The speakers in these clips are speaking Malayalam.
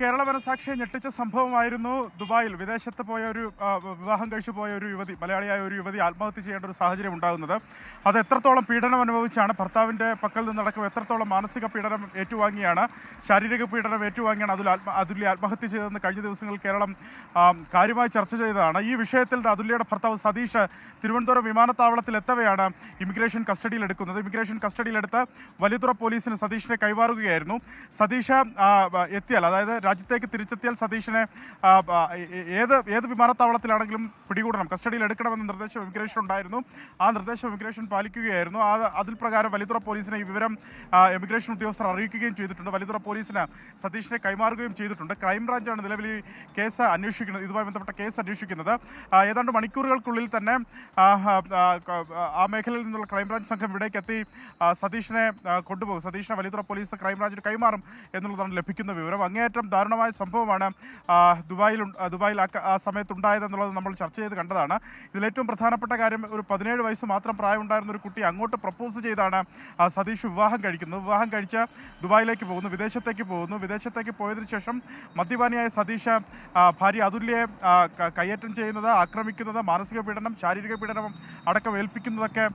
കേരള മനസാക്ഷിയെ ഞെട്ടിച്ച സംഭവമായിരുന്നു ദുബായിൽ വിദേശത്ത് പോയ ഒരു വിവാഹം കഴിച്ചു പോയ ഒരു യുവതി, മലയാളിയായ ഒരു യുവതി ആത്മഹത്യ ചെയ്യേണ്ട ഒരു സാഹചര്യം ഉണ്ടാകുന്നത്. അത് എത്രത്തോളം പീഡനം അനുഭവിച്ചാണ്, ഭർത്താവിൻ്റെ പക്കൽ നിന്നടക്കം എത്രത്തോളം മാനസിക പീഡനം ഏറ്റുവാങ്ങിയാണ്, ശാരീരിക പീഡനം ഏറ്റുവാങ്ങിയാണ് അതുല്യ ആത്മഹത്യ ചെയ്തതെന്ന് കഴിഞ്ഞ ദിവസങ്ങളിൽ കേരളം കാര്യമായി ചർച്ച ചെയ്തതാണ്. ഈ വിഷയത്തിൽ അതുല്യയുടെ ഭർത്താവ് സതീഷ് തിരുവനന്തപുരം വിമാനത്താവളത്തിൽ എത്തവെയാണ് ഇമിഗ്രേഷൻ കസ്റ്റഡിയിലെടുക്കുന്നത്. ഇമിഗ്രേഷൻ കസ്റ്റഡിയിലെടുത്ത് വലിയതുറ പോലീസിന് സതീഷിനെ കൈമാറുകയായിരുന്നു. സതീഷ് എത്തിയാൽ, അതായത് രാജ്യത്തേക്ക് തിരിച്ചെത്തിയാൽ സതീഷിനെ ഏത് വിമാനത്താവളത്തിലാണെങ്കിലും പിടികൂടണം, കസ്റ്റഡിയിൽ എടുക്കണമെന്ന നിർദ്ദേശം ഇമിഗ്രേഷൻ ഉണ്ടായിരുന്നു. ആ നിർദ്ദേശം ഇമിഗ്രേഷൻ പാലിക്കുകയായിരുന്നു. അതിൽ പ്രകാരം വലിയതുറ പോലീസിനെ ഈ വിവരം ഇമിഗ്രേഷൻ ഉദ്യോഗസ്ഥർ അറിയിക്കുകയും ചെയ്തിട്ടുണ്ട്. വലിയതുറ പോലീസിന് സതീഷിനെ കൈമാറുകയും ചെയ്തിട്ടുണ്ട്. ക്രൈംബ്രാഞ്ചാണ് നിലവിൽ ഈ കേസ് അന്വേഷിക്കുന്നത്, ഇതുമായി ബന്ധപ്പെട്ട കേസ് അന്വേഷിക്കുന്നത്. ഏതാണ്ട് മണിക്കൂറുകൾക്കുള്ളിൽ തന്നെ ആ മേഖലയിൽ നിന്നുള്ള ക്രൈംബ്രാഞ്ച് സംഘം ഇവിടേക്ക് എത്തി സതീഷിനെ കൊണ്ടുപോകും. സതീഷിനെ വലിയതുറ പോലീസ് ക്രൈംബ്രാഞ്ചിന് കൈമാറും എന്നുള്ളതാണ് ലഭിക്കുന്ന വിവരം. അങ്ങേയറ്റം ദാരുണമായ സംഭവമാണ് ദുബായിൽ ആ സമയത്തുണ്ടായതെന്നുള്ളത് നമ്മൾ ചർച്ച ചെയ്ത് കണ്ടതാണ്. ഇതിലേറ്റവും പ്രധാനപ്പെട്ട കാര്യം, ഒരു 17 വയസ്സ് മാത്രം പ്രായമുണ്ടായിരുന്ന ഒരു കുട്ടി അങ്ങോട്ട് പ്രപ്പോസ് ചെയ്താണ് സതീഷ് വിവാഹം കഴിക്കുന്നത്. വിവാഹം കഴിച്ച് ദുബായിലേക്ക് പോകുന്നു, വിദേശത്തേക്ക് പോകുന്നു. വിദേശത്തേക്ക് പോയതിനു ശേഷം മദ്യപാനിയായ സതീഷ് ഭാര്യ അതുല്യയെ കയ്യേറ്റം ചെയ്യുന്നത്, ആക്രമിക്കുന്നത്, മാനസിക പീഡനം, ശാരീരിക പീഡനം അടക്കം ഏൽപ്പിക്കുന്നതൊക്കെ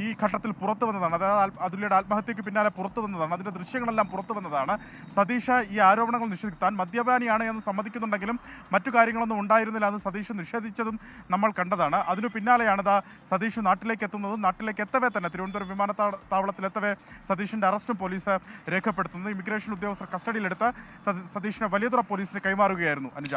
ഈ ഘട്ടത്തിൽ പുറത്തു വന്നതാണ്. അതായത് അതുല്യയുടെ ആത്മഹത്യക്ക് പിന്നാലെ പുറത്തു വന്നതാണ്. അതിൻ്റെ ദൃശ്യങ്ങളെല്ലാം പുറത്തു വന്നതാണ്. സതീഷ് ഈ ആരോപണങ്ങൾ താൻ മദ്യപാനിയാണ് എന്ന് സമ്മതിക്കുന്നുണ്ടെങ്കിലും മറ്റു കാര്യങ്ങളൊന്നും ഉണ്ടായിരുന്നില്ല എന്ന് സതീഷ് നിഷേധിച്ചതും നമ്മൾ കണ്ടതാണ്. അതിനു പിന്നാലെയാണ് സതീഷ് നാട്ടിലേക്ക് എത്തുന്നതും നാട്ടിലേക്ക് എത്തവേ തന്നെ തിരുവനന്തപുരം വിമാനത്താവളത്തിലെത്തവേ സതീഷിന്റെ അറസ്റ്റും പോലീസ് രേഖപ്പെടുത്തുന്നത്. ഇമിഗ്രേഷൻ ഉദ്യോഗസ്ഥർ കസ്റ്റഡിയിലെടുത്ത് സതീഷിനെ വലിയതുറ പോലീസിന് കൈമാറുകയായിരുന്നു. അനുജ.